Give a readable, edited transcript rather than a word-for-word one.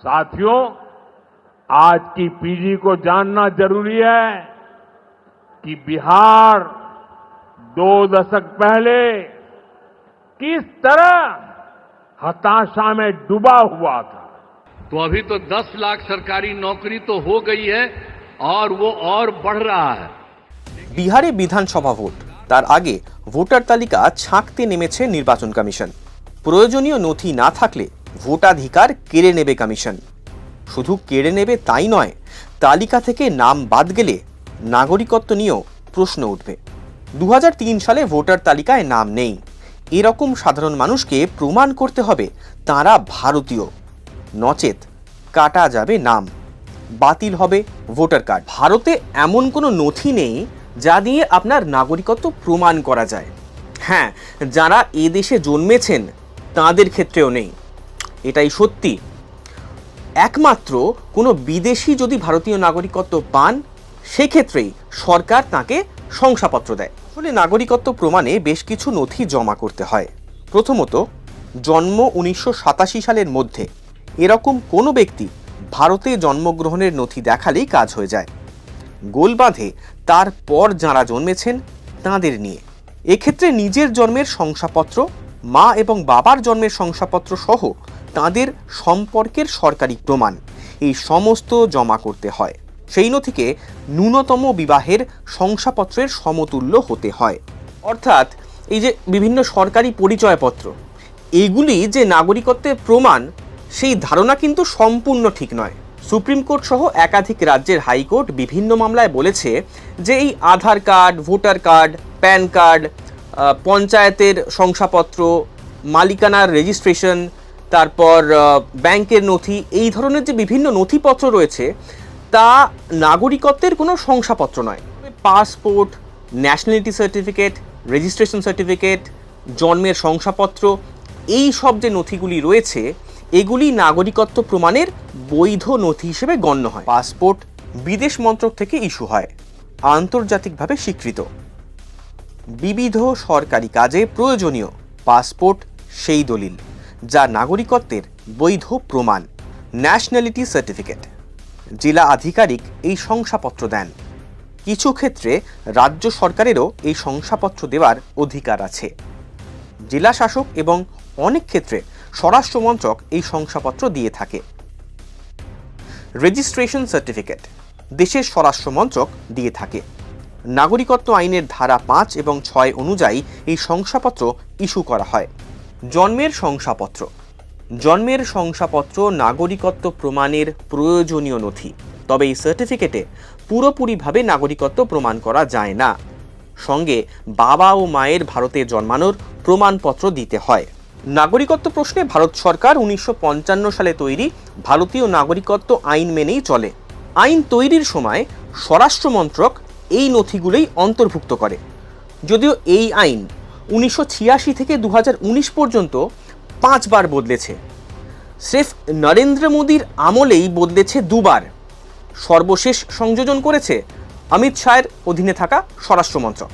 साथियों, आज की पीढ़ी को जानना जरूरी है कि बिहार 2 दशक पहले किस तरह हताशा में डूबा हुआ था। तो अभी तो 10 लाख सरकारी नौकरी तो हो गई है और वो और बढ़ रहा है। বিহারে বিধানসভা ভোট, তার আগে ভোটার তালিকা ছাঁকতে নেমেছে নির্বাচন কমিশন। প্রয়োজনীয় নথি না থাকলে ভোটাধিকার কেড়ে নেবে কমিশন। শুধু কেড়ে নেবে তাই নয়, তালিকা থেকে নাম বাদ গেলে নাগরিকত্ব নিয়েও প্রশ্ন উঠবে। 2003 সালে ভোটার তালিকায় নাম নেই, এরকম সাধারণ মানুষকে প্রমাণ করতে হবে তারা ভারতীয়, নচেত কাটা যাবে নাম, বাতিল হবে ভোটার কার্ড। ভারতে এমন কোনো নথি নেই যা দিয়ে আপনার নাগরিকত্ব প্রমাণ করা যায়। হ্যাঁ, যারা এ দেশে জন্মেছেন তাদের ক্ষেত্রেও নেই, এটাই সত্যি। একমাত্র কোনো বিদেশি যদি ভারতীয় নাগরিকত্ব পান, সেক্ষেত্রেই সরকার তাকে শংসাপত্র দেয়। আসলে নাগরিকত্ব প্রমাণে বেশ কিছু নথি জমা করতে হয়। প্রথমত, জন্ম 1987 সালের মধ্যে এরকম কোনো ব্যক্তি ভারতে জন্মগ্রহণের নথি দেখালেই কাজ হয়ে যায়। গোল বাঁধে তারপর যারা জন্মেছেন তাঁদের নিয়ে। এক্ষেত্রে নিজের জন্মের শংসাপত্র, মা এবং বাবার জন্মের শংসাপত্র সহ তাঁদের সম্পর্কের সরকারি প্রমাণ, এই সমস্ত জমা করতে হয়। সেই নথিকে ন্যূনতম বিবাহের শংসাপত্রের সমতুল্য হতে হয়। অর্থাৎ এই যে বিভিন্ন সরকারি পরিচয়পত্র, এগুলি যে নাগরিকত্বের প্রমাণ, সেই ধারণা কিন্তু সম্পূর্ণ ঠিক নয়। সুপ্রিম কোর্ট সহ একাধিক রাজ্যের হাইকোর্ট বিভিন্ন মামলায় বলেছে যে এই Aadhaar card, voter card, PAN card, পঞ্চায়েতের শংসাপত্র, মালিকানার রেজিস্ট্রেশন, তারপর ব্যাংকের নথি, এই ধরনের যে বিভিন্ন নথিপত্র রয়েছে তা নাগরিকত্বের কোনো শংসাপত্র নয়। Passport, nationality certificate, registration certificate, জন্মের শংসাপত্র, এই সব যে নথিগুলি রয়েছে এগুলি নাগরিকত্ব প্রমাণের বৈধ নথি হিসেবে গণ্য হয়। পাসপোর্ট বিদেশ মন্ত্রক থেকে ইস্যু হয়, আন্তর্জাতিকভাবে স্বীকৃত। বিবিধ সরকারি কাজে প্রয়োজনীয় পাসপোর্ট সেই দলিল যা নাগরিকত্বের বৈধ প্রমাণ। ন্যাশনালিটি সার্টিফিকেট, জেলা আধিকারিক এই শংসাপত্র দেন। কিছু ক্ষেত্রে রাজ্য সরকারেরও এই শংসাপত্র দেওয়ার অধিকার আছে। জেলা শাসক এবং অনেক ক্ষেত্রে স্বরাষ্ট্র মন্ত্রক এই শংসাপত্র দিয়ে থাকে। রেজিস্ট্রেশন সার্টিফিকেট দেশের স্বরাষ্ট্র মন্ত্রক দিয়ে থাকে। নাগরিকত্ব আইনের ধারা 5 এবং 6 অনুযায়ী এই শংসাপত্র ইস্যু করা হয়। জন্মের শংসাপত্র, জন্মের শংসাপত্র নাগরিকত্ব প্রমাণের প্রয়োজনীয় নথি, তবে এই সার্টিফিকেটে পুরোপুরিভাবে নাগরিকত্ব প্রমাণ করা যায় না। সঙ্গে বাবা ও মায়ের ভারতে জন্মানোর প্রমাণপত্র দিতে হয়। নাগরিকত্ব প্রশ্নে ভারত সরকার 1955 সালে তৈরি ভারতীয় নাগরিকত্ব আইন মেনেই চলে। আইন তৈরির সময় স্বরাষ্ট্র মন্ত্রক এই নথিগুলোই অন্তর্ভুক্ত করে। যদিও এই আইন 1986 থেকে 2019 পর্যন্ত 5 বার বদলেছে। স্রেফ নরেন্দ্র মোদীর আমলেই বদলেছে 2 বার। সর্বশেষ সংযোজন করেছে অমিত শাহের অধীনে থাকা স্বরাষ্ট্র মন্ত্রক।